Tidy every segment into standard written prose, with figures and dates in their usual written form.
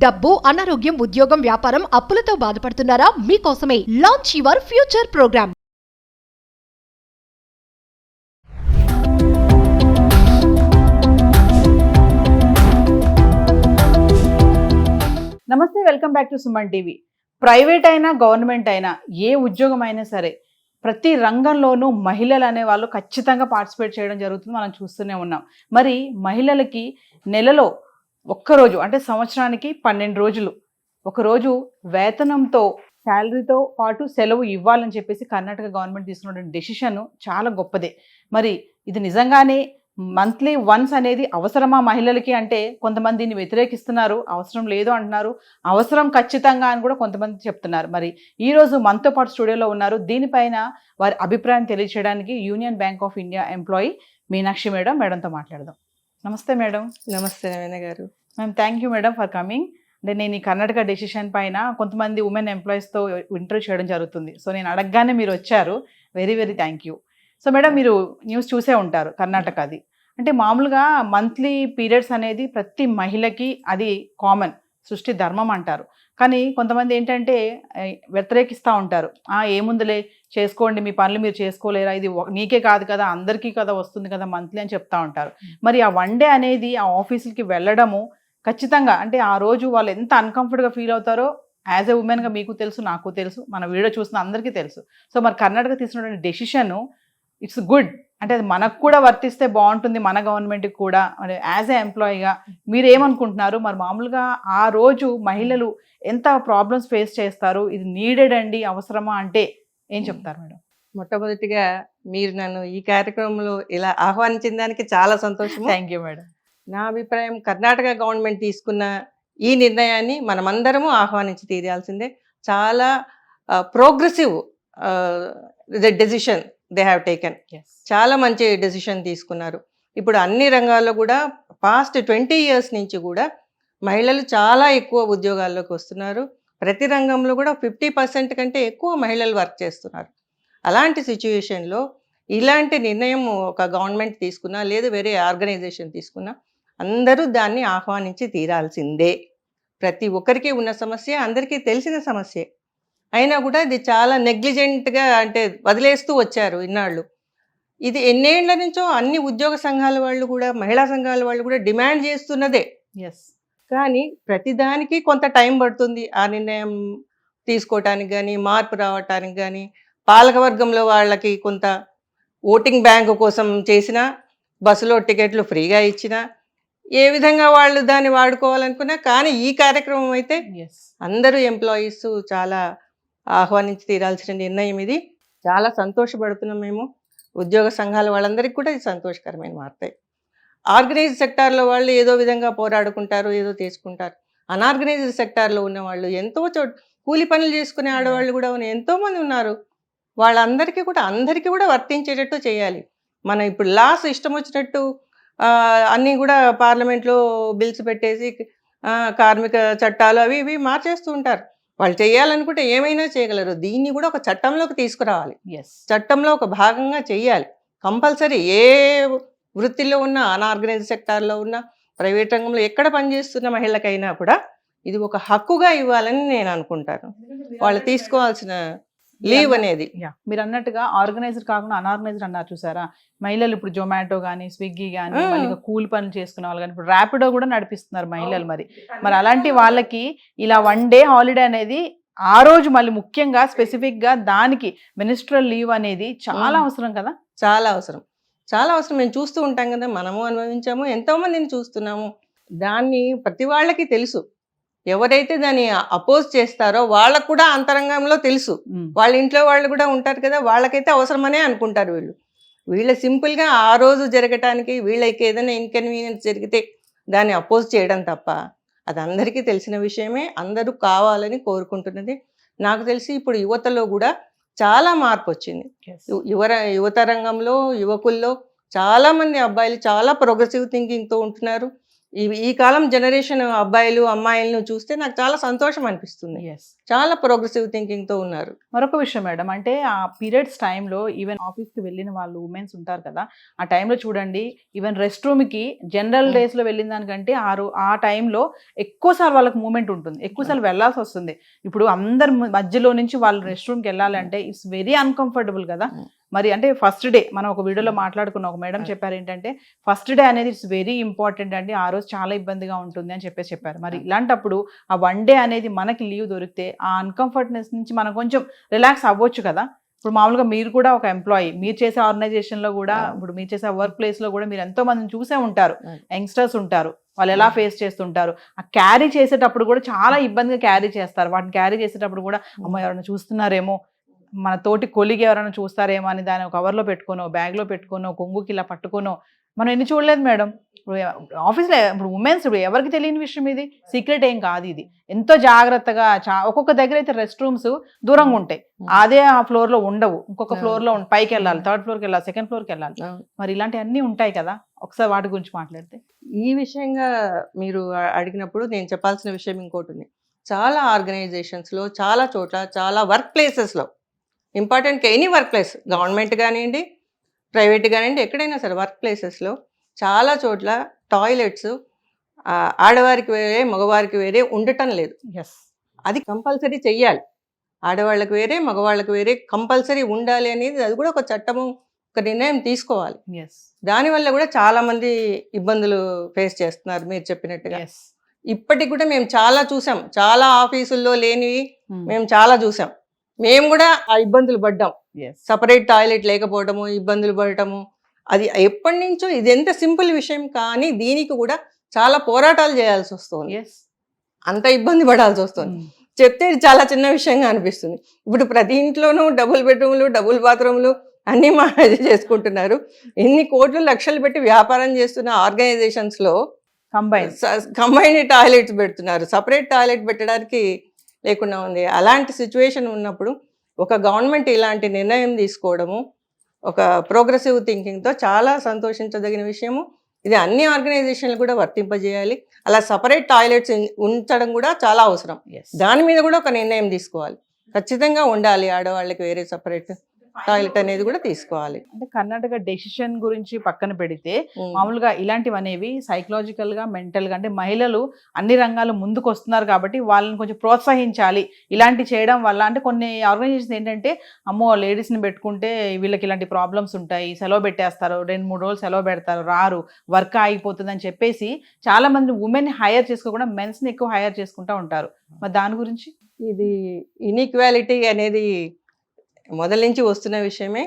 డబ్బు, అనారోగ్యం, ఉద్యోగం, వ్యాపారం, అప్పులతో బాధపడుతున్నారా? మీకోసమే లాంచ్ యువర్ ఫ్యూచర్ ప్రోగ్రామ్. నమస్తే, welcome back to Suman TV. Private అయినా గవర్నమెంట్ అయినా ఏ ఉద్యోగం అయినా సరే ప్రతి రంగంలోనూ మహిళలు అనే వాళ్ళు ఖచ్చితంగా పార్టిసిపేట్ చేయడం జరుగుతుంది. మనం చూస్తూనే ఉన్నాం. మరి మహిళలకి నెలలో ఒక్కరోజు అంటే సంవత్సరానికి 12 రోజులు ఒకరోజు వేతనంతో శాలరీతో పాటు సెలవు ఇవ్వాలని చెప్పేసి కర్ణాటక గవర్నమెంట్ తీసుకున్న డెసిషన్ చాలా గొప్పదే. మరి ఇది నిజంగానే మంత్లీ వన్స్ అనేది అవసరమా మహిళలకి అంటే కొంతమంది దీన్ని వ్యతిరేకిస్తున్నారు, అవసరం లేదు అంటున్నారు, అవసరం ఖచ్చితంగా అని కూడా కొంతమంది చెప్తున్నారు. మరి ఈరోజు మనతో పాటు స్టూడియోలో ఉన్నారు. దీనిపైన వారి అభిప్రాయం తెలియచేయడానికి Union Bank of India employee Meenakshi మేడంతో మాట్లాడదాం. నమస్తే మేడం. నమస్తే Naveena garu. Ma'am, thank you madam for coming. అంటే నేను ఈ కర్ణాటక డెసిషన్ పైన కొంతమంది ఉమెన్ ఎంప్లాయీస్తో ఇంటర్వ్యూ చేయడం జరుగుతుంది. సో నేను అడగగానే మీరు వచ్చారు. Very very thank you. So madam, మీరు న్యూస్ చూసే ఉంటారు కర్ణాటకది. అంటే మామూలుగా మంత్లీ పీరియడ్స్ అనేది ప్రతి మహిళకి అది కామన్, సృష్టి ధర్మం అంటారు. కానీ కొంతమంది ఏంటంటే వ్యతిరేకిస్తూ ఉంటారు. ఏముందులే చేసుకోండి, మీ పనులు మీరు చేసుకోలేరా, ఇది నీకే కాదు కదా అందరికీ కదా వస్తుంది కదా మంత్లీ అని చెప్తా ఉంటారు. మరి ఆ వన్ డే అనేది ఆ ఆఫీసులకి వెళ్ళడము ఖచ్చితంగా అంటే ఆ రోజు వాళ్ళు ఎంత అన్కంఫర్ట్గా ఫీల్ అవుతారో యాజ్ ఎ ఉమెన్గా మీకు తెలుసు, నాకు తెలుసు, మన వీడియో చూసిన అందరికీ తెలుసు. సో మరి కర్ణాటక తీసుకున్న డెసిషన్ ఇట్స్ గుడ్. అంటే అది మనకు కూడా వర్తిస్తే బాగుంటుంది, మన గవర్నమెంట్కి కూడా. మరి యాజ్ ఎ ఎంప్లాయీగా మీరు ఏమనుకుంటున్నారు? మరి మామూలుగా ఆ రోజు మహిళలు ఎంత ప్రాబ్లమ్స్ ఫేస్ చేస్తారు, ఇది నీడెడ్ అండి, అవసరమా అంటే ఏం చెప్తారు మేడం? మొట్టమొదటిగా మీరు నన్ను ఈ కార్యక్రమంలో ఇలా ఆహ్వానించిన దానికి చాలా సంతోషం. Thank you madam. నా అభిప్రాయం, కర్ణాటక గవర్నమెంట్ తీసుకున్న ఈ నిర్ణయాన్ని మనమందరము ఆహ్వానించి తీరాల్సిందే. చాలా progressive decision they have taken. చాలా మంచి డెసిషన్ తీసుకున్నారు. ఇప్పుడు అన్ని రంగాల్లో కూడా పాస్ట్ 20 years నుంచి కూడా మహిళలు చాలా ఎక్కువ ఉద్యోగాల్లోకి వస్తున్నారు. ప్రతి రంగంలో కూడా 50% కంటే ఎక్కువ మహిళలు వర్క్ చేస్తున్నారు. అలాంటి సిచ్యువేషన్లో ఇలాంటి నిర్ణయం ఒక గవర్నమెంట్ తీసుకున్నా, లేదు వేరే ఆర్గనైజేషన్ తీసుకున్నా, అందరూ దాన్ని ఆహ్వానించి తీరాల్సిందే. ప్రతి ఒక్కరికి ఉన్న సమస్య, అందరికీ తెలిసిన సమస్యే. అయినా కూడా ఇది చాలా నెగ్లిజెంట్గా అంటే వదిలేస్తూ వచ్చారు ఇన్నాళ్ళు. ఇది ఎన్నేళ్ల నుంచో అన్ని ఉద్యోగ సంఘాల వాళ్ళు కూడా, మహిళా సంఘాల వాళ్ళు కూడా డిమాండ్ చేస్తున్నదే. ఎస్. కానీ ప్రతిదానికి కొంత టైం పడుతుంది ఆ నిర్ణయం తీసుకోవటానికి కానీ, మార్పు రావటానికి కానీ. పాలకవర్గంలో వాళ్ళకి కొంత ఓటింగ్ బ్యాంకు కోసం చేసినా, బస్సులో టికెట్లు ఫ్రీగా ఇచ్చినా, ఏ విధంగా వాళ్ళు దాన్ని వాడుకోవాలనుకున్నా, కానీ ఈ కార్యక్రమం అయితే అందరూ ఎంప్లాయీస్ చాలా ఆహ్వానించి తీరాల్సిన నిర్ణయం ఇది. చాలా సంతోషపడుతున్నాం మేము. ఉద్యోగ సంఘాల వాళ్ళందరికీ కూడా ఇది సంతోషకరమైన వార్త. ఆర్గనైజ్డ్ సెక్టార్లో వాళ్ళు ఏదో విధంగా పోరాడుకుంటారు, ఏదో తీసుకుంటారు. అనార్గనైజ్డ్ సెక్టార్లో ఉన్న వాళ్ళు ఎంతో కూలి పనులు చేసుకునే ఆడవాళ్ళు కూడా ఎంతోమంది ఉన్నారు. వాళ్ళందరికీ కూడా అందరికీ కూడా వర్తించేటట్టు చేయాలి. మనం ఇప్పుడు లాస్ ఇష్టం వచ్చినట్టు అన్నీ కూడా పార్లమెంట్లో బిల్స్ పెట్టేసి కార్మిక చట్టాలు అవి ఇవి మార్చేస్తూ ఉంటారు. వాళ్ళు చేయాలనుకుంటే ఏమైనా చేయగలరు. దీన్ని కూడా ఒక చట్టంలోకి తీసుకురావాలి. చట్టంలో ఒక భాగంగా చేయాలి కంపల్సరీ. ఏ వృత్తిలో ఉన్న, అనార్గనైజ్డ్ సెక్టార్లో ఉన్న, ప్రైవేట్ రంగంలో ఎక్కడ పనిచేస్తున్న మహిళకైనా కూడా ఇది ఒక హక్కుగా ఇవ్వాలని నేను అనుకుంటాను. వాళ్ళు తీసుకోవాల్సిన లీవ్ అనేది. మీరు అన్నట్టుగా ఆర్గనైజ్డ్ కాకుండా అనార్గనైజ్డ్ అన్నారు చూసారా. మహిళలు ఇప్పుడు జొమాటో కానీ, స్విగ్గీ కానీ, కూలి పనులు చేసుకునే వాళ్ళు కానీ, ఇప్పుడు ర్యాపిడో కూడా నడిపిస్తున్నారు మహిళలు. మరి అలాంటి వాళ్ళకి ఇలా వన్ డే హాలిడే అనేది ఆ రోజు మళ్ళీ ముఖ్యంగా స్పెసిఫిక్గా దానికి మినిస్ట్రల్ లీవ్ అనేది చాలా అవసరం కదా. చాలా అవసరం, చాలా అవసరం. మేము చూస్తూ ఉంటాం కదా, మనము అనుభవించాము, ఎంతోమందిని చూస్తున్నాము. దాన్ని ప్రతి వాళ్ళకి తెలుసు. ఎవరైతే దాన్ని అపోజ్ చేస్తారో వాళ్ళకు కూడా అంతరంగంలో తెలుసు. వాళ్ళ ఇంట్లో వాళ్ళు కూడా ఉంటారు కదా, వాళ్ళకైతే అవసరమనే అనుకుంటారు. వీళ్ళ సింపుల్గా ఆ రోజు జరగటానికి వీళ్ళకి ఏదైనా ఇన్కన్వీనియన్స్ జరిగితే దాన్ని అపోజ్ చేయడం తప్ప అది అందరికీ తెలిసిన విషయమే. అందరూ కావాలని కోరుకుంటున్నది. నాకు తెలిసి ఇప్పుడు యువతలో కూడా చాలా మార్పు వచ్చింది. యువత రంగంలో, యువకుల్లో చాలామంది అబ్బాయిలు చాలా ప్రోగ్రెసివ్ థింకింగ్తో ఉంటున్నారు. ఈ కాలం జనరేషన్ అబ్బాయిలు అమ్మాయిలను చూస్తే నాకు చాలా సంతోషం అనిపిస్తుంది. ఎస్. చాలా ప్రోగ్రెసివ్ థింకింగ్ తో ఉన్నారు. మరొక విషయం మేడం, అంటే ఆ పీరియడ్స్ టైంలో ఈవెన్ ఆఫీస్కి వెళ్ళిన వాళ్ళు ఉమెన్స్ ఉంటారు కదా, ఆ టైంలో చూడండి ఈవెన్ రెస్ట్ రూమ్కి జనరల్ డేస్లో వెళ్ళిన దానికంటే ఆ టైంలో ఎక్కువసార్లు వాళ్ళకి మూమెంట్ ఉంటుంది, ఎక్కువసార్లు వెళ్ళాల్సి వస్తుంది. ఇప్పుడు అందరి మధ్యలో నుంచి వాళ్ళు రెస్ట్ రూమ్కి వెళ్ళాలంటే ఇట్స్ వెరీ అన్కంఫర్టబుల్ కదా. మరి అంటే ఫస్ట్ డే మనం ఒక వీడియోలో మాట్లాడుకున్న ఒక మేడం చెప్పారు ఏంటంటే ఫస్ట్ డే అనేది ఇట్స్ వెరీ ఇంపార్టెంట్ అండి, ఆ రోజు చాలా ఇబ్బందిగా ఉంటుంది అని చెప్పారు. మరి ఇలాంటప్పుడు ఆ 1 డే అనేది మనకి లీవ్ దొరికితే ఆ అన్కంఫర్ట్నెస్ నుంచి మనం కొంచెం రిలాక్స్ అవ్వచ్చు కదా. ఇప్పుడు మామూలుగా మీరు కూడా ఒక ఎంప్లాయీ, మీరు చేసే ఆర్గనైజేషన్లో కూడా, ఇప్పుడు మీరు చేసే వర్క్ ప్లేస్లో కూడా మీరు ఎంతో మందిని చూసే ఉంటారు, యంగ్స్టర్స్ ఉంటారు, వాళ్ళు ఎలా ఫేస్ చేస్తుంటారు. ఆ క్యారీ చేసేటప్పుడు కూడా చాలా ఇబ్బందిగా క్యారీ చేస్తారు. వాటిని క్యారీ చేసేటప్పుడు కూడా అమ్మ ఎవరైనా చూస్తున్నారేమో, మన తోటి కొలిగి ఎవరైనా చూస్తారేమో అని దాన్ని ఒక కవర్లో పెట్టుకోనో, బ్యాగ్లో పెట్టుకోనో, కొంగుకి ఇలా పట్టుకోనో మనం ఎన్ని చూడలేదు మేడం. ఇప్పుడు ఆఫీస్లో ఇప్పుడు ఉమెన్స్ ఇప్పుడు ఎవరికి తెలియని విషయం, ఇది సీక్రెట్ ఏం కాదు. ఇది ఎంతో జాగ్రత్తగా ఒక్కొక్క దగ్గర అయితే రెస్ట్ రూమ్స్ దూరంగా ఉంటాయి, అదే ఆ ఫ్లోర్లో ఉండవు, ఇంకొక ఫ్లోర్లో పైకి వెళ్ళాలి, 3rd ఫ్లోర్కి వెళ్ళాలి, 2nd ఫ్లోర్కి వెళ్ళాలి. మరి ఇలాంటివన్నీ ఉంటాయి కదా, ఒకసారి వాటి గురించి మాట్లాడితే. ఈ విషయంగా మీరు అడిగినప్పుడు నేను చెప్పాల్సిన విషయం ఇంకోటి ఉంది. చాలా ఆర్గనైజేషన్స్లో, చాలా చోట్ల, చాలా వర్క్ ప్లేసెస్లో, ఇంపార్టెంట్గా ఎనీ వర్క్ ప్లేస్, గవర్నమెంట్ కానివ్వండి, ప్రైవేట్ కానివ్వండి, ఎక్కడైనా సరే వర్క్ ప్లేసెస్లో చాలా చోట్ల టాయిలెట్స్ ఆడవారికి వేరే మగవారికి వేరే ఉండటం లేదు. ఎస్, అది కంపల్సరీ చెయ్యాలి. ఆడవాళ్ళకి వేరే మగవాళ్ళకి వేరే కంపల్సరీ ఉండాలి అనేది అది కూడా ఒక చట్టము, ఒక నిర్ణయం తీసుకోవాలి. ఎస్, దానివల్ల కూడా చాలామంది ఇబ్బందులు ఫేస్ చేస్తున్నారు మీరు చెప్పినట్టుగా. ఎస్. ఇప్పటికి కూడా మేము చాలా చూసాం, చాలా ఆఫీసుల్లో లేనివి మేము చాలా చూసాం. మేము కూడా ఆ ఇబ్బందులు పడ్డాం. సపరేట్ టాయిలెట్ లేకపోవడము, ఇబ్బందులు పడటము, అది ఎప్పటి నుంచో. ఇది ఎంత సింపుల్ విషయం కానీ దీనికి కూడా చాలా పోరాటాలు చేయాల్సి వస్తుంది, అంత ఇబ్బంది పడాల్సి వస్తుంది. చెప్తే ఇది చాలా చిన్న విషయంగా అనిపిస్తుంది. ఇప్పుడు ప్రతి ఇంట్లోనూ డబుల్ బెడ్రూమ్లు, డబుల్ బాత్రూమ్లు అన్నీ చేసుకుంటున్నారు. ఎన్ని కోట్లు లక్షలు పెట్టి వ్యాపారం చేస్తున్న ఆర్గనైజేషన్స్లో కంబైన్డ్ టాయిలెట్స్ పెడుతున్నారు, సపరేట్ టాయిలెట్ పెట్టడానికి లేకుండా ఉంది. అలాంటి సిచ్యువేషన్ ఉన్నప్పుడు ఒక గవర్నమెంట్ ఇలాంటి నిర్ణయం తీసుకోవడము ఒక ప్రోగ్రెసివ్ థింకింగ్తో చాలా సంతోషించదగిన విషయము. ఇది అన్ని ఆర్గనైజేషన్లు కూడా వర్తింపజేయాలి. అలా సపరేట్ టాయిలెట్స్ ఉంచడం కూడా చాలా అవసరం. దాని మీద కూడా ఒక నిర్ణయం తీసుకోవాలి. ఖచ్చితంగా ఉండాలి, ఆడవాళ్ళకి వేరే సపరేట్ టాయిలెట్ అనేది కూడా తీసుకోవాలి. అంటే కర్ణాటక డెసిషన్ గురించి పక్కన పెడితే మామూలుగా ఇలాంటివి అనేవి సైకలాజికల్ గా, మెంటల్ గా, అంటే మహిళలు అన్ని రంగాలు ముందుకు వస్తున్నారు కాబట్టి వాళ్ళని కొంచెం ప్రోత్సహించాలి. ఇలాంటి చేయడం వల్ల అంటే కొన్ని ఆర్గనైజేషన్స్ ఏంటంటే అమ్మో లేడీస్ ని పెట్టుకుంటే వీళ్ళకి ఇలాంటి ప్రాబ్లమ్స్ ఉంటాయి, సెలవు పెట్టేస్తారు, 2-3 రోజులు సెలవు పెడతారు, రారు, వర్క్ అయిపోతుంది అని చెప్పేసి చాలా మంది ఉమెన్ హైర్ చేసుకోకుండా మెన్స్ ని ఎక్కువ హైర్ చేసుకుంటా ఉంటారు. మరి దాని గురించి ఇది ఇన్ఈక్వాలిటీ అనేది మొదల నుంచి వస్తున్న విషయమే.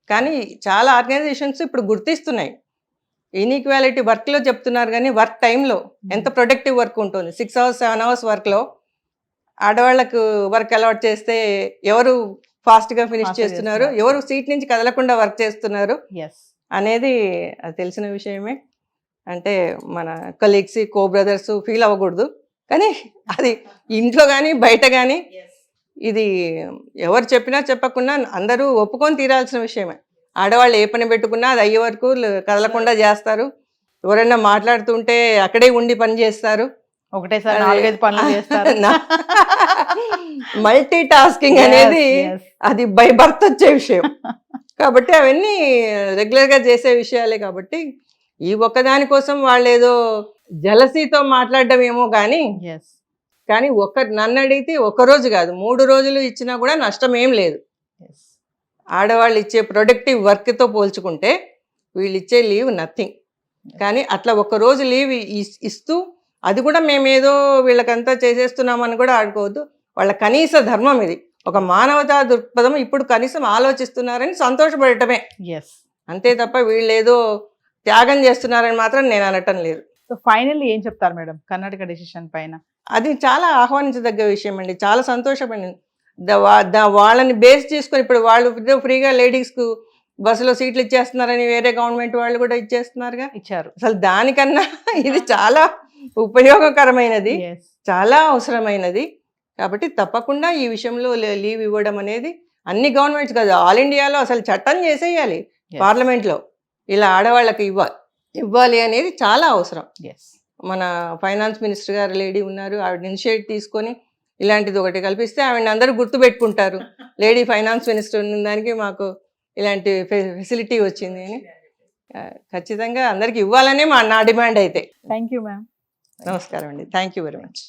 కానీ చాలా ఆర్గనైజేషన్స్ ఇప్పుడు గుర్తిస్తున్నాయి. ఇన్ఈక్వాలిటీ వర్క్లో చెప్తున్నారు కానీ వర్క్ టైంలో ఎంత ప్రొడక్టివ్ వర్క్ ఉంటుంది. 6 hours 7 hours వర్క్లో ఆడవాళ్లకు వర్క్ అలవాట్ చేస్తే ఎవరు ఫాస్ట్గా ఫినిష్ చేస్తున్నారు, ఎవరు సీట్ నుంచి కదలకుండా వర్క్ చేస్తున్నారు అనేది తెలిసిన విషయమే. అంటే మన కలీగ్స్, కో బ్రదర్స్ ఫీల్ అవ్వకూడదు. కానీ అది ఇంట్లో కానీ బయట కానీ ఇది ఎవరు చెప్పినా చెప్పకుండా అందరూ ఒప్పుకొని తీరాల్సిన విషయమే. ఆడవాళ్ళు ఏ పని పెట్టుకున్నా అది అయ్యే వరకు కదలకుండా చేస్తారు. ఎవరైనా మాట్లాడుతుంటే అక్కడే ఉండి పని చేస్తారు, ఒకటేసారి 4-5 పనులు చేస్తారు. మల్టీ టాస్కింగ్ అనేది అది బై బర్త్ వచ్చే విషయం కాబట్టి అవన్నీ రెగ్యులర్గా చేసే విషయాలే. కాబట్టి ఈ ఒక్కదాని కోసం వాళ్ళు ఏదో జలసీతో మాట్లాడడం ఏమో కానీ నన్ను అడిగితే 1 రోజు కాదు 3 రోజులు ఇచ్చినా కూడా నష్టం ఏం లేదు. ఆడవాళ్ళు ఇచ్చే ప్రొడక్టివ్ వర్క్తో పోల్చుకుంటే వీళ్ళు ఇచ్చే లీవ్ నథింగ్. కానీ అట్లా 1 రోజు లీవ్ ఇస్తూ అది కూడా మేమేదో వీళ్ళకంతా చేసేస్తున్నామని కూడా ఆడుకోవద్దు. వాళ్ళ కనీస ధర్మం ఇది, ఒక మానవతా దృక్పథం. ఇప్పుడు కనీసం ఆలోచిస్తున్నారని సంతోషపడటమే, అంతే తప్ప వీళ్ళు ఏదో త్యాగం చేస్తున్నారని మాత్రం నేను అనటం లేదు. సో ఫైనల్లీ ఏం చెప్తారు మేడం కర్ణాటక డెసిషన్ పైన? అది చాలా ఆహ్వానించదగ్గ విషయం అండి, చాలా సంతోషపడింది. వాళ్ళని బేస్ చేసుకొని ఇప్పుడు వాళ్ళు ఫ్రీగా లేడీస్కు బస్సులో సీట్లు ఇచ్చేస్తున్నారని వేరే గవర్నమెంట్ వాళ్ళు కూడా ఇచ్చేస్తున్నారుగా, ఇచ్చారు. అసలు దానికన్నా ఇది చాలా ఉపయోగకరమైనది, చాలా అవసరమైనది. కాబట్టి తప్పకుండా ఈ విషయంలో లీవ్ ఇవ్వడం అనేది అన్ని గవర్నమెంట్స్ కాదు, ఆల్ ఇండియాలో అసలు చట్టం చేసేయాలి పార్లమెంట్లో, ఇలా ఆడవాళ్ళకి ఇవ్వాలి అనేది చాలా అవసరం. మన ఫైనాన్స్ మినిస్టర్ గారు లేడీ ఉన్నారు, ఆవిడ ఇనిషియేట్ తీసుకొని ఇలాంటిది ఒకటి కల్పిస్తే ఆవిడని అందరూ గుర్తుపెట్టుకుంటారు. లేడీ ఫైనాన్స్ మినిస్టర్ ఉన్న దానికి మాకు ఇలాంటి ఫెసిలిటీ వచ్చింది అని ఖచ్చితంగా అందరికి ఇవ్వాలనే నా డిమాండ్ అయితే. Thank you ma'am. నమస్కారం అండి, థ్యాంక్ యూ వెరీ మచ్.